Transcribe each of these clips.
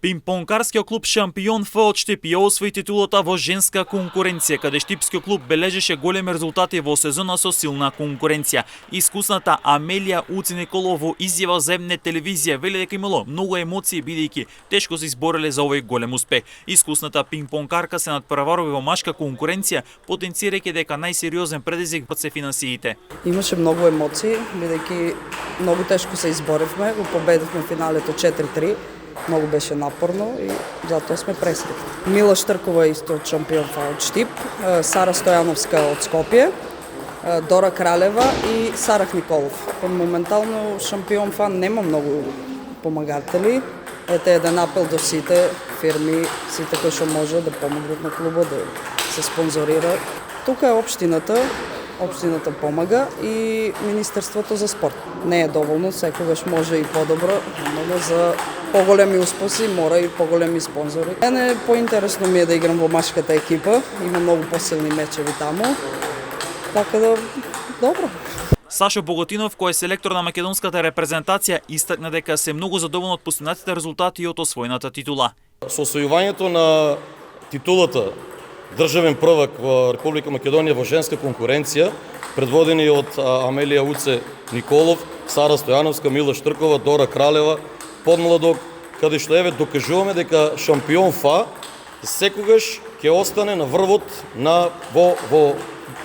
Пинг-понкарскиот клуб Шампион Ф од Штип ја освои титулата во женска конкуренција, каде штипскиот клуб бележеше големи резултати во сезона со силна конкуренција. Искусната Амелија Уци Николов во изјава за МН телевизија вели дека имало многу емоции бидејќи тешко се избореле за овој голем успех. Искусната пинг-понкарка се надпреварува во машка конкуренција, потенцирајќи дека најсериозен предизвик се финансиите. Имаше многу емоции, бидејќи многу тешко се изборевме, го победивме финалето 4-3. Многу беше напорно и затоа сме пресретни. Мила Штркова исто од Шампион Ф од Штип, Сара Стојановска од Скопје, Дора Кралева и Сарах Николов. Моментално Шампион Ф нема многу помагатели. Ете еден апел до сите фирми, сите кои што може да помогнат на клубот да се спонзорира. Тука е општината помага и Министерството за спорт. Не е доволно, секогаш може и подобро, но за поголеми успеси мора и поголеми спонзори. Мене поинтересно ми е да играм во машката екипа, има многу посилни мечеви таму, така да добро. Сашо Боготинов, кој е селектор на македонската репрезентација, истакна дека се многу задоволен од постигнатите резултати и од освоената титула. Со освојувањето на титулата државен првак во Република Македонија во женска конкуренција, предводени од Амелија Уце Николов, Сара Стојановска, Мила Штркова, Дора Кралева, подмладок, каде што еве докажуваме дека Шампион Ф секогаш ќе остане на врвот во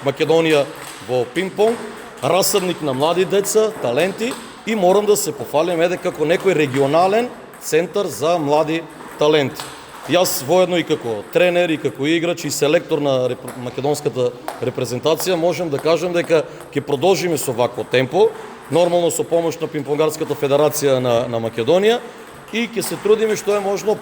Македонија во пинг-понг, расадник на млади деца, таленти, и морам да се пофалим како некој регионален центар за млади таленти. Јас воедно и како тренер, и како играч, и селектор на македонската репрезентација можам да кажам дека ќе продолжиме со вакво темпо, нормално со помош на Пинг-понгарската федерација на Македонија, и ќе се трудиме што е можно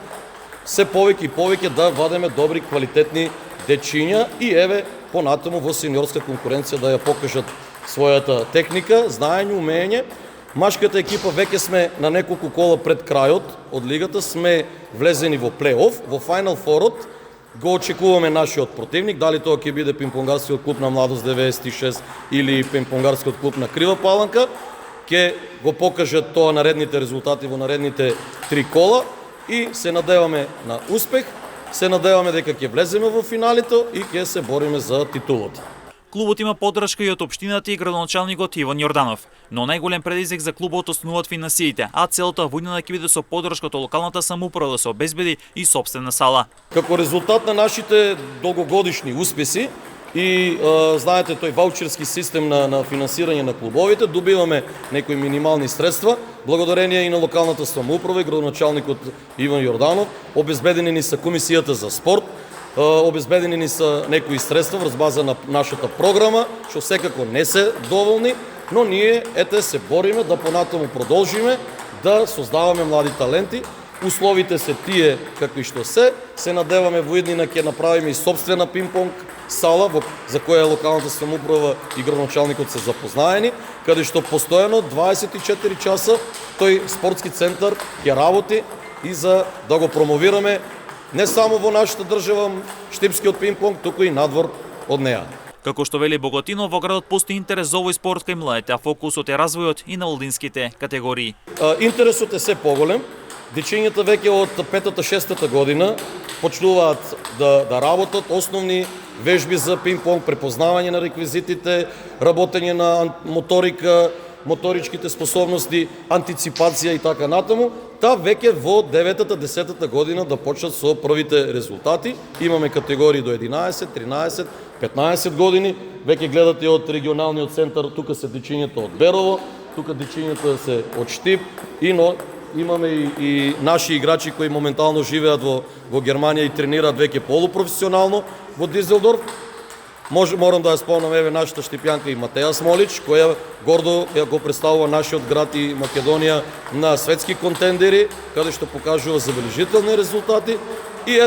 се повеќе и повеќе да вадеме добри квалитетни дечиња и еве понатаму во сениорска конкуренција да ја покажат својата техника, знаење, умење. Машката екипа веќе сме на неколку кола пред крајот од лигата, сме влезени во плей-оф, во Фајнал Форот. Го очекуваме нашиот противник, дали тоа ќе биде Пинг-понгарскиот клуб на Младост 96 или Пинг-понгарскиот клуб на Крива Паланка. Ќе го покажат тоа наредните резултати во наредните 3 кола и се надеваме на успех, се надеваме дека ќе влеземе во финалите и ќе се бориме за титулата. Клубот има поддршка и од општината и градоначалникот Иван Јорданов, но најголем предизвик за клубот остануваат финансиите, а целата војна ќе биде со поддршката од локалната самоуправа да се обезбеди и сопствена сала. Како резултат на нашите долгогодишни успеси и знаете тој ваучерски систем на финансирање на клубовите, добиваме некои минимални средства, благодарение и на локалната самоуправа и градоначалникот Иван Јорданов, обезбедени ни се комисијата за спорт, обезбедени ни се некои средства врз база на нашата програма, што секако не се доволни, но ние се бориме да понатаму продолжиме да создаваме млади таленти. Условите се тие какви што се надеваме во иднина ќе направиме и сопствена пинг-понг сала за која локалната самоуправа и градоначалникот се запознаени, каде што постојано 24 часа тој спортски центар ќе работи и за да го промовираме не само во нашата држава штипскиот пинг-понг, туку и надвор од неа. Како што вели Боготинов, во градот постои интерес за овој спорт кај младите, а фокусот е развојот и на младинските категории. Интересот е се поголем. Дечињата веќе од 5-6 година почнуваат да работат основни вежби за пинг-понг, препознавање на реквизитите, работење на моторика, моторичките способности, антиципација и така натаму, веќе во 9-10 година да почнат со првите резултати. Имаме категории до 11, 13, 15 години. Веќе гледате од регионалниот центар, тука се дечињата од Берово, тука дечињата се од Штип, имаме и наши играчи кои моментално живеат во Германија и тренираат веќе полупрофесионално во Дизелдорф. Морам да ја спомнам еве нашата штипјанка и Матеја Смолич, која гордо го представува нашиот град и Македонија на светски контендери, каде што покажува забележителни резултати. И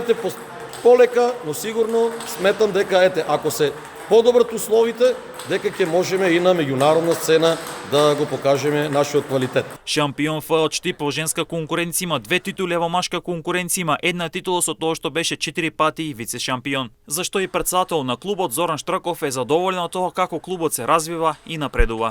полека, но сигурно сметам дека ако се подобрат условите, дека ќе можеме и на меѓународна сцена да го покажеме нашиот квалитет. Шампион Ф од Штип во женска конкуренција има 2 титули, во машка конкуренција има 1 титула со тоа што беше 4 пати вице шампион. Зашто и претседател на клубот Зоран Штраков е задоволен од тоа како клубот се развива и напредува.